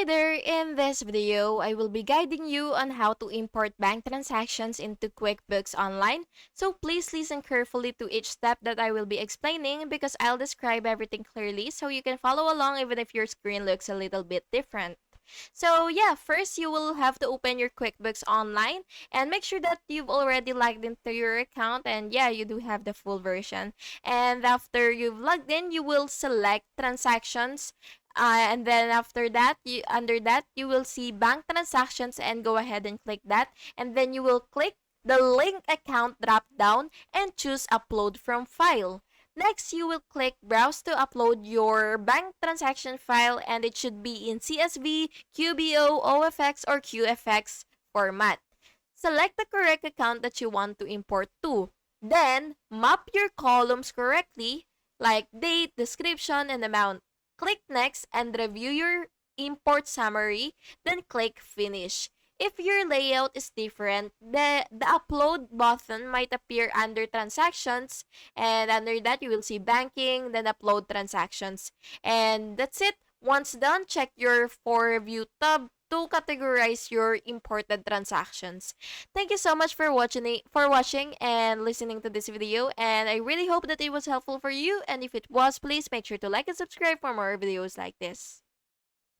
Hi there, in this video, I will be guiding you on how to import bank transactions into QuickBooks Online. So please listen carefully to each step that I will be explaining because I'll describe everything clearly so you can follow along even if your screen looks a little bit different. So yeah, first you will have to open your QuickBooks Online and make sure that you've already logged into your account, and yeah, you do have the full version. And after you've logged in, you will select transactions, and then after that, under that you will see bank transactions and go ahead and click that, and then you will click the link account drop down and choose upload from file. Next, you will click browse to upload your bank transaction file, and it should be in CSV, QBO, OFX, or QFX format. Select the correct account that you want to import to. Then, map your columns correctly, like date, description, and amount. Click next and review your import summary, then click finish. If your layout is different, the upload button might appear under transactions, and under that you will see banking, then upload transactions. And that's it. Once done, check your for review tab to categorize your imported transactions. Thank you so much for watching and listening to this video, and I really hope that it was helpful for you, and if it was, please make sure to like and subscribe for more videos like this.